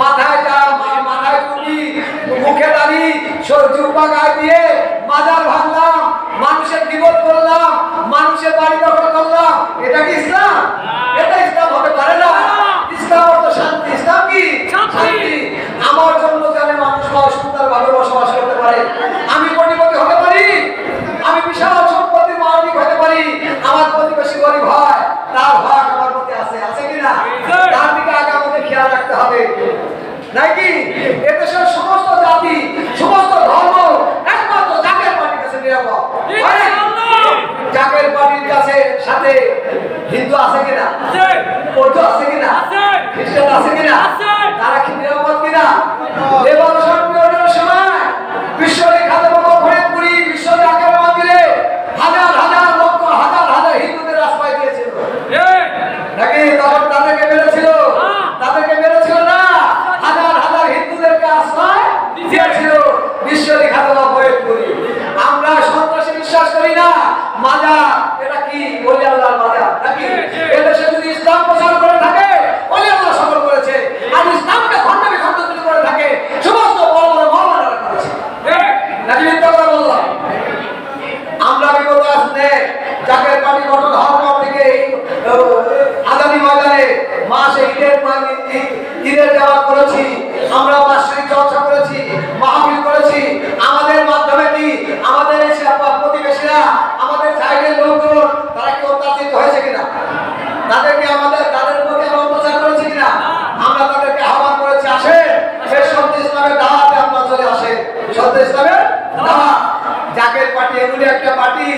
মাথায় টুপি, মুখে দাড়ি, জুব্বা গায়ে দিয়ে মাজার ভাঙলাম, মানুষের বিপদ করলাম, মানুষের বাড়ি দখল করলাম, এটা কি ইসলাম? এটা ইসলাম হতে পারে না। ইসলাম অর্থ শান্তি। ইসলাম কি? শান্তি। আমার জন্য জানে মানুষ সুন্দরভাবে বসবাস করতে পারে, আমি কোটিপতি হতে পারি, আমি বিশাল সম্পত্তির মালিক হতে পারি, আমার প্রতিবেশী গরিব হয়, তার ভাগ আমার মধ্যে আছে কিনা? তার দিকে আগে আমাদের খেয়াল রাখতে হবে নাকি? এদেশের সমস্ত জাতি, সমস্ত ধর্ম একমাত্র জাকের পার্টির কাছে নিরাপদ। জাকের পার্টির কাছে সাথে হিন্দু আছে কিনা? বৌদ্ধ আছে কিনা? খ্রিস্টান আছে কিনা? তারা কি নিরাপদ কিনা? রেভলিউশন পিরিয়ডের সময় বিশ্ববিখ্যাত ফরিদপুরি বিশ্ব জাকের মন্দিরে হাজার হাজার লক্ষ হাজার হাজার হিন্দুদের আশ্রয় দিয়েছিল নাকি? তখন তাদেরকে মেরেছিল? তাদেরকে মেরেছিল না, হাজার হাজার হিন্দুদেরকে আশ্রয় দিয়েছিল বিশ্ববিখ্যাত ফরিদপুরি। আমরা সন্ত্রাসী বিশ্বাস করি না। মাজার এটা কি? ওলি আল্লাহর মাজার নাকি? এদেশে যদি ইসলাম প্রচার করে থাকে, ওলি আল্লাহ সকল করেছে, আর ইসলামকে খন্ড বিখণ্ড যদি করে থাকে, সমস্ত বড় বড় মাওলানারা করেছে নাকি? মিথ্যা কথা বললাম? আমরা বিগত আসলে জাকের পার্টি গঠন হওয়ার পর থেকে আগামী ময়দানে মাসে ঈদের যাওয়া করেছি, আমরা বার্ষিক চর্চা করেছি, মাহফিল করেছি। আমাদের মাধ্যমে কি আমাদের প্রতিবেশীরা, আমাদের সাইডের লোকজন, তারা কি অত্যাচারিত হয়েছে কিনা? তাদেরকে তাদের প্রতি আমরা অত্যাচার করেছি কিনা? আমরা তাদেরকে আহ্বান করেছি, আসেন সেই সত্য ইসলামের দাওয়াতে আমরা চলে আসেন। সত্য ইসলামের দাওয়াত। জাকের পার্টি এমনি একটা পার্টি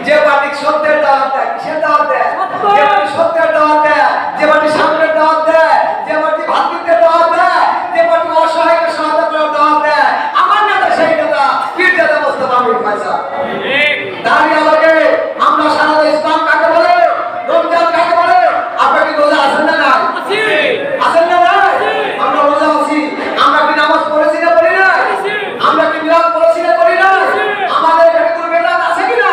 যে পার্টি সত্যের দাওয়াত দেয়। কিসের দাওয়াত দেয়? যে পার্টি সত্যের দাওয়াত দেয়, যে পার্টি সামনের দাওয়াত দেয়, যে পার্টি ভাতৃত্বের দাওয়াত দেয়, যে পার্টি অসহায়কে সহায়তা করার দাওয়াত দেয়। আমার নেতা সেই নেতা পীর দাদা মোস্তফা আমির ফয়সাল। দাঁড়িয়ে আমাকে আমরা সারা ইসলাম কাকে বলে, রমজান কাকে বলে? আপনার কি রোজা আছেন না নাই? আছেন না নাই? আমরা রোজা আছি। আমরা কি নামাজ পড়েছি না পড়ি না? আমরা কি মিলাদ পড়েছি না পড়ি না? আমাদের এখানে কোনো বেদাত আছে কিনা?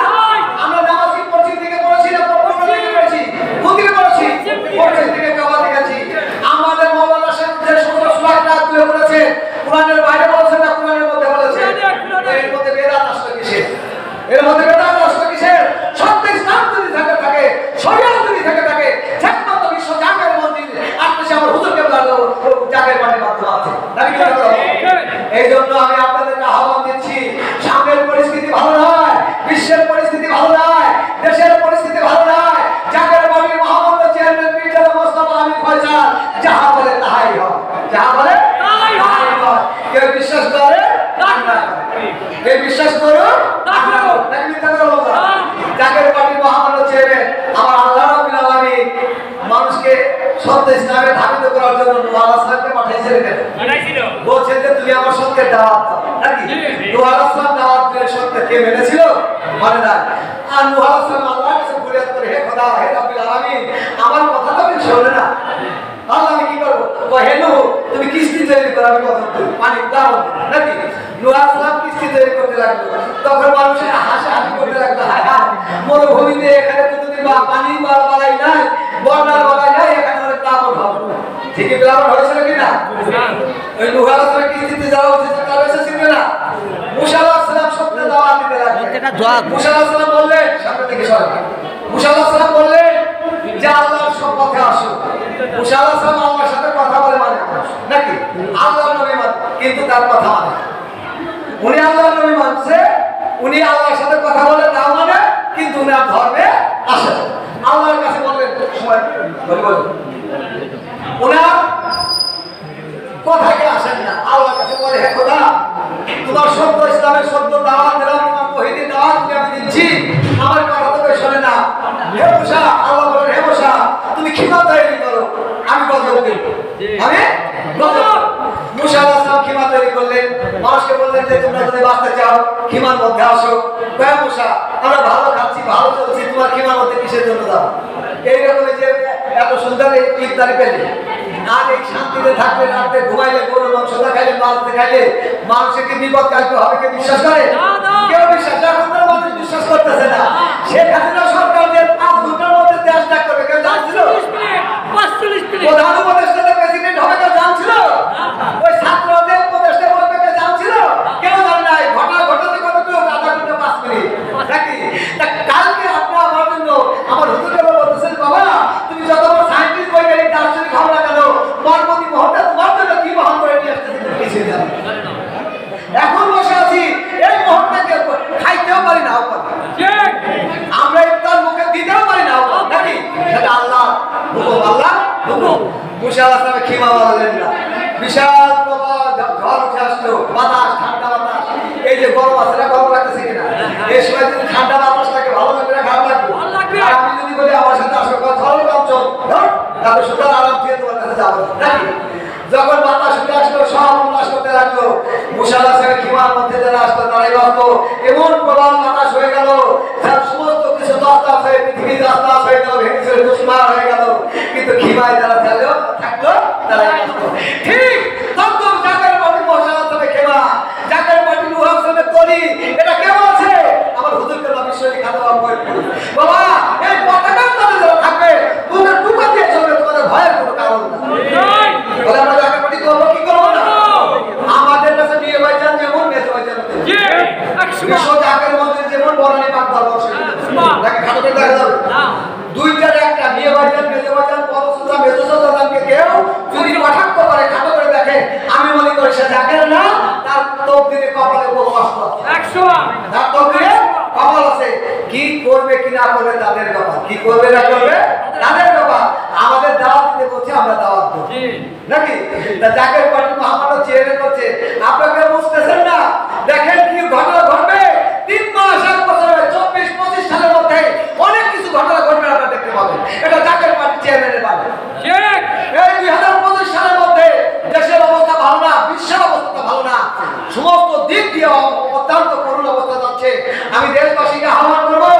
আমরা নামাজ কি পড়ছি থেকে পড়েছি না পড়ছি থেকে পড়েছি? কোন থেকে পড়েছি? পড়ছি থেকে কাবা দেখেছি। আমাদের মাওলানা সাহেব যে সমস্ত সুরাটা তুলে বলেছে, কোরআনের বাইরে বলেছে না কোরআনের মধ্যে বলেছে? এর মধ্যে বেদাত আসলো কিসের? এর মধ্যে বেদাত আসলো কিসের? সত্য ইসলাম যদি থাকে, শরিয়াত যদি থাকে, একমাত্র বিশ্ব জাকের মন্দির আত্মীয় আমার হুজুরকে জাকের পার্টির মাধ্যমে আছে নাকি? এই জন্য আমি আপনাদেরকে আহ্বান দিচ্ছি, সামনের পরিস্থিতি ভালো নয়, বিশ্বের পরিস্থিতি ভালো নয়, দেশের পরিস্থিতি ভালো নয়। জাকের পার্টির মহামন্ত্র চেয়ারম্যান পীর দাদা মোস্তফা আমির ফয়সাল যাহা বলে তাহাই হয়, যাহা বলে তাহাই হয়। কেউ বিশ্বাস করে না করে, কেউ বিশ্বাস করো না করো নাকি? মিথ্যা কথা বলবো? জাকের পার্টির মহামন্ত্র চেয়ারম্যান আমার আল্লাহ রাব্বুল আলামিন মানুষকে সত্য ইসলামে ধাবিত করার জন্য নূহ আলাইহিস সালামকে পাঠিয়েছিলেন। বলছেন যে তুমি আমার সত্যের দাওয়াত দাও নাকি? নূহ আলাইহিস সালাম দাওয়াত দিয়ে সত্যকে কে মেনেছিল? মানে না। আর নূহ আলাইহিস সালাম আল্লাহর কাছে ফরিয়াদ করে, হে খোদা, হে রাব্বুল আলামিন, আমার কথা তো তুমি শোনে না, আল্লাহ আমি কি করবো? হে নূহ, তুমি কিস্তি তৈরি করো, আমি কথা বলি, পানি দাও নাকি? নূহ আলাইহিস সালাম কিস্তি তৈরি করতে লাগলো। তখন মানুষের হাসাহাসি করতে লাগলো, হায় হায়, মরুভূমিতে এখানে তো যদি পানি বালাই নাই, বন্যার বালাই নাই, এখানে অনেক প্লাবন হবে। ঠিকই প্লাবন হয়েছিল কিনা? ওই নূহ আলাইহিস সালাম কিস্তিতে যাওয়া উচিত, তার এসেছিল না? মুসা আলাইহিস সালাম সত্যে দাওয়াত দিতে লাগলেন। মুসা আলাইহিস সালাম বললেন, সামনে থেকে সরেন। মুসা আলাইহিস সালাম বললেন যে আল্লাহর সম্পর্কে আসো। মুসা আলাইহিস সালাম আল্লাহর সাথে কথা বলে মানে নাকি? আল্লাহর নবী মানে, কিন্তু তার কথা মানে। উনি আল্লাহর নবী মানছে, উনি আল্লাহর সাথে কথা বলে তাও মানে, কিন্তু উনার ধর্মে আসে। আল্লাহর কাছে বললেন, সময় বলবেন উনার কথাকে আসেন না, আল্লাহর কাছে বলে, হে খোদা, তোমার সত্য ইসলামের সত্য দাওয়াত দিলাম, তোমার তৌহিদের দাওয়াত আমি দিচ্ছি, আমার কথা তো শোনে না। হে মুসা, আল্লাহ বলেন, হে মুসা, তুমি খিমা তৈরি করো, আমি গজব দেব। আমি গজব। মুসা আলাইহিস সালাম খিমা তৈরি করলেন, মানুষকে বললেন যে তোমরা যদি বাঁচতে চাও খিমার মধ্যে আসো। হে মুসা, আমরা ভালো খাচ্ছি, ভালো চলছি, তোমার খিমার মধ্যে কিসের জন্য যাও? এইরকম যে এত সুন্দর ইফতারি পেলে, আর এই শান্তিতে থাকলে, রাতে ঘুমাইলে, গরুর মাংস না খাইলে, মাছ খাইলে মানুষের কি বিপদ কালকে হবে? কেউ বিশ্বাস করে? কেউ বিশ্বাস, এখন তো মানুষ বিশ্বাস করতেছে না। শেখ হাসিনা সরকার যে 5 ঘন্টার মধ্যে দেশ ত্যাগ করবে, কেউ জানছিল? প্রধান উপদেষ্টা প্রেসিডেন্ট হবে, কেউ জানছিল? বিশাল প্রবাহ ঝড় উঠে আসলো, বাতাস, ঠান্ডা বাতাস। এই যে গরম আছে না, গরম লাগতেছে কিনা? এই সময় যদি ঠান্ডা বাতাসটাকে ভালো লাগবে না খারাপ লাগবে? আর আমি যদি বলি আমার সাথে আসো, ধরো কাঞ্চন, তাহলে সুতরাং আরাম দিয়ে তোমার কাছে যাবো নাকি? যখন বাতাস উঠে আসলো, সব উল্লাস করতে লাগলো। মুশাল্লাহ খিমার মধ্যে যারা আসতো তারাই ভাবতো এমন প্রবল বাতাস হয়ে গেল, তার সমস্ত কিছু দস্তাস হয়ে পৃথিবী দস্তাস হয়ে গেল, ভেঙে চলে দুষ্মার হয়ে গেল। কিন্তু খিমায় যারা থাকলো তারাই আসতো। ঠিক তখন জাকের পাটি মশাল্লাহ তবে খেমা, জাকের পাটি লুহার সঙ্গে তরি, এটা কেমন আছে? আমার হুজুরকে নবীশ্বরী খাতা বাবা, এই পতাকার তলে যারা থাকবে তোমরা টুকা দিয়ে চলবে, তোমাদের ভয়ের কোনো কারণ নাই। বলে আমরা জাকের পাটি করবো কি করবো না? আমাদের কাছে নিয়ে ভাইজান যেমন মেজে ভাইজান বিশ্ব জাকের মধ্যে যেমন বরানি পাক দরবার তাকে খাটো করে দেখা যাবে দুইটার একটা নিয়ে ভাইজান মেজে ভাইজান পরশুতা মেজে জানকে কেউ যদি কটাক্ষ করে খাটো করে দেখে, আমি মনে করি সে জাকের না, তার তকদিরে কপালে কোনো কষ্ট আছে, 100 তার তকদিরে কপাল আছে। কি করবে কি না করবে তাদের ব্যাপার, কি করবে না করবে তাদের ব্যাপার। আমাদের দাওয়াত দিতে বলছে, আমরা দাওয়াত দেব নাকি? তা জাকের পার্টি মহামান্য চেয়ারে করছে, আপনাকে বুঝতেছেন না? দেখেন কি ঘটনা ঘটবে 3 মাস 1 বছরে 24-25 সালের মধ্যে অনেক কিছু ঘটনা ঘটবে, আপনারা দেখতে পাবেন। এটা জাকের পার্টি চেয়ারম্যানের বাড়ি। ঠিক এই 2025 সালের মধ্যে দেশের অবস্থা ভালো না, বিশ্বের অবস্থা ভালো না, সমস্ত দিক দিয়ে অত্যন্ত করুণ অবস্থা যাচ্ছে। আমি দেশবাসীকে আহ্বান করবো,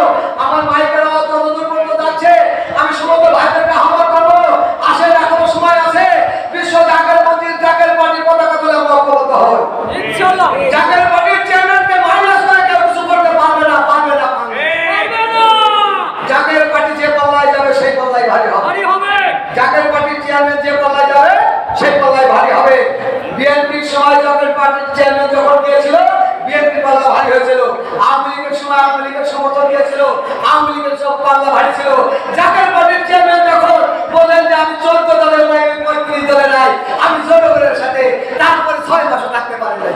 আমার মাইকের আওয়াজ যতদূর পর্যন্ত যাচ্ছে, আমি সমস্ত ভাইদেরকে আহ্বান করবো, আসেন এখনো সময় আছে, বিশ্ব জাকের মন্দির জাকের পার্টির পতাকা তুলে আমরা ঐক্যবদ্ধ হই ইনশাআল্লাহ। জাকের পার্টির চেয়ারম্যানকে মাইনাস করে কেউ কিছু করতে পারবে না, পারবে না, পারবে না। জাকের পার্টি যে পাল্লায় যাবে সেই পাল্লায় ভারী হবে। জাকের পার্টির চেয়ারম্যান যে পাল্লায় যাবে সেই পাল্লায় ভারী হবে। বিএনপির সময় জাকের পার্টির চেয়ারম্যান যখন গিয়েছিল, বিএনপি পাল্লা ভারী হয়েছিল। আওয়ামী লীগের সময় আওয়ামী লীগের সমর্থন দিয়েছিল, আওয়ামী লীগের সব পাল্লা ভারী ছিল। জাকের পার্টির চেয়ারম্যান যখন বলেন যে আমি 14 দলের নাই, 35 দলের নাই, আমি জনগণের সাথে, তারপরে 6 মাসও থাকতে পারেন না।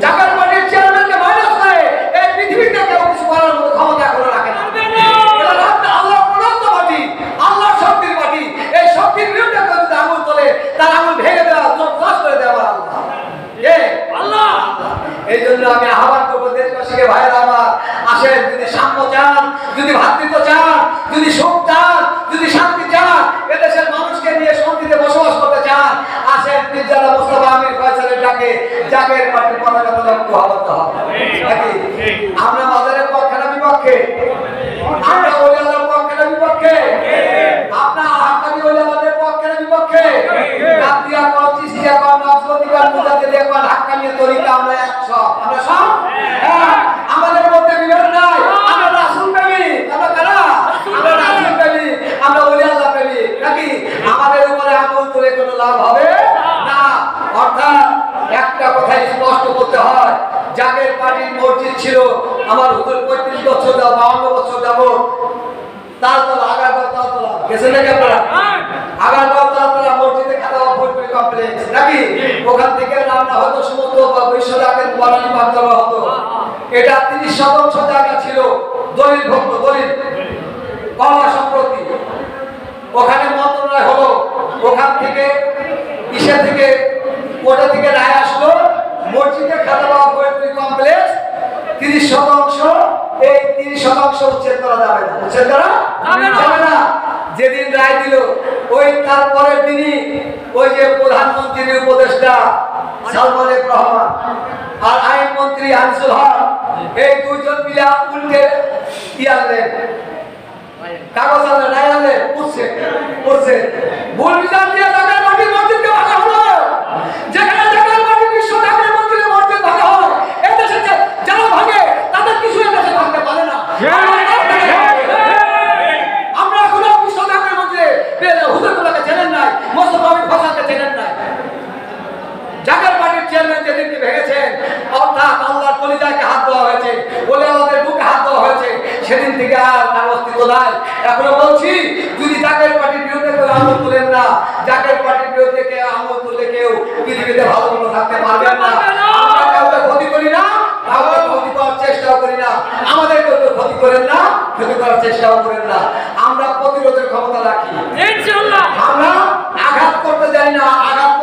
জাকের পার্টির চেয়ারম্যানকে মাইনাস করে এই পৃথিবীতে কেউ কিছু করার মতো ক্ষমতা এখনো রাখে না। আল্লাহ প্রদত্ত পার্টি, আল্লাহ শক্তির পার্টি, এই শক্তির বিরুদ্ধে কেউ যদি আঙুল তোলে, তার আঙুল ভেঙে দেওয়া, চোখ নষ্ট করে দেওয়া আল্লাহ। এই জন্য আমি আহ্বান করবো দেশবাসীকে, ভাইরা আমার, আসেন, যদি সাম্য চান, যদি ভ্রাতৃত্ব চান, যদি সুখ চান, যদি শান্তি চান, এদেশের মানুষকে নিয়ে শান্তিতে বসবাস করতে চান, আসেন মির্জারা মোস্তফা আমির ফয়সালের ডাকে জাকের পার্টির পতাকা তোলে ঐক্যবদ্ধ হবে নাকি? আমরা মাজারের পক্ষে না বিপক্ষে? আমরা ওলিয়াদের পক্ষে না বিপক্ষে? আপনার হাক্কানি ওলিয়াদের পক্ষে না বিপক্ষে? কাদিয়া কোন চিশতিয়া কোন নাসরতিকার মুজাদ্দিদিয়া কোন হাক্কানি তরিকা, আমরা একসব, আমরা সব এক। আমাদের মধ্যে বিভেদ নাই। আমরা রাসূল প্রেমী, আমরা কারা? আমরা রাসূল প্রেমী, আমরা ওলিয়াল্লাহ প্রেমী নাকি? আমাদের উপরে আঙুল তুলে কোনো লাভ হবে না। অর্থাৎ একটা কথাই স্পষ্ট করতে হয়, জাকের পার্টির মসজিদ ছিল আমার হুজুর 35 বছর 52 বছর যাবত তালতলা, আগারগাঁও তালতলা, গেছেন নাকি আপনারা? আগারগাঁও তালতলা মসজিদে খাওয়া ফটফটি কমপ্লেক্স নাকি? ওখান থেকে রান্না হতো, সমস্ত বিশ্ব জাকের বরানি পাক দরবার হতো। এটা 30 শতাংশ জায়গা ছিল দলিল ভক্ত, দলিল কলা সম্পত্তি। ওখানে মন্ত্রণালয় হলো, ওখান থেকে ইসে থেকে কোটা থেকে রায় আসলো, মসজিদে খাওয়া ফটফটি কমপ্লেক্স 30 শতাংশ, এই 30 শতাংশ উচ্ছেদ করা যাবে না, উচ্ছেদ করা যাবে না। যেদিন রায় দিল, ওই তারপরের দিনই ওই যে প্রধানমন্ত্রীর উপদেষ্টা সালমান এফ রহমান আর আইনমন্ত্রী আনিসুল হক, এই দুইজন মিলে উল্টে আনলেন, কাগজ আনলেন, রায় আনলেন, উঠছে ভুল বিচার দিয়ে জাকের পার্টির মসজিদকে ভাঙা হলো। যেখানে জাকের পার্টি বিশ্ব জাকের মন্দিরের মসজিদ ভাঙা হয়, এদেশে যারা ভাঙে তাদের কিছু এদেশে ভাঙতে পারে না। আমরা এখনো বিশ্ব জাকের মন্দিরে হুজুরগুলোকে চেনেন নাই, মোস্তফা আমির ফয়সালকে চেনেন নাই। জাকের পার্টির চেয়ারম্যান যেদিনকে ভেঙেছেন, অর্থাৎ আল্লাহর কলিজাকে হাত দেওয়া হয়েছে, বলে আমাদের বুকে হাত দেওয়া হয়েছে, সেদিন থেকে আর তার অস্তিত্ব নাই। এখনো বলছি, যদি জাকের পার্টির বিরুদ্ধে কেউ আঙুল তুলেন না, জাকের পার্টির বিরুদ্ধে কেউ আঙুল তুললে কেউ পৃথিবীতে ভালো মতো থাকতে পারবেন না। আমরা কাউকে ক্ষতি করি না, কাউকে ক্ষতি করার চেষ্টাও করি না, আমাদের কেউ ক্ষতি করেন না, ক্ষতি করার চেষ্টাও করেন না। আমরা প্রতিরোধের ক্ষমতা রাখি ইনশাআল্লাহ। আমরা আঘাত করতে জানি না, আঘাত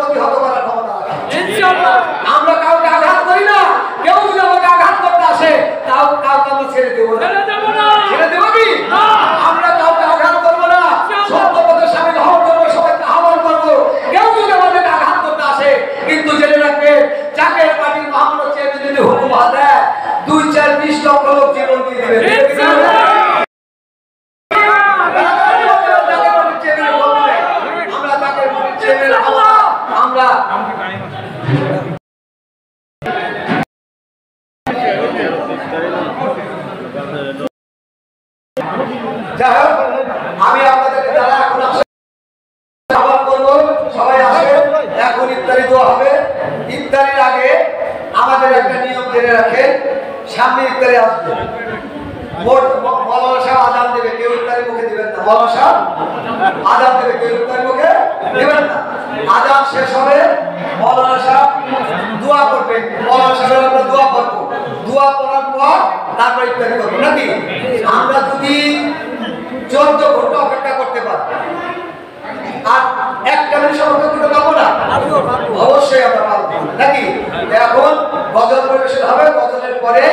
মাশাআল্লাহ। যাই হোক, আমি আপনাদেরকে যারা এখন আহ্বান করবো, সবাই আসে, এখন ইফতারি দেওয়া হবে। ইফতারির আগে আমাদের একটা নিয়ম জেনে রাখেন, সামনে ইফতারি আসবে, মৌলানা সাহেব আজান দেবে, কেউ ইফতারি মুখে দিবেন না। মৌলানা সাহেব আজান দেবে, কেউ ইফতারি মুখে দিবেন না। আজান শেষ হবে, মৌলানা সাহেব দোয়া করবে, মৌলানা সাহেব আমরা দোয়া করবো, দোয়া করার পর তারপর ইফতারি করবো নাকি। আমরা যদি 14 ঘন্টা অপেক্ষা করতে পারি আর একটা মিনিট অপেক্ষা করতে পারবো না, অবশ্যই আমরা পারবো নাকি। এখন গজল পরিবেশন হবে, গজলের পরে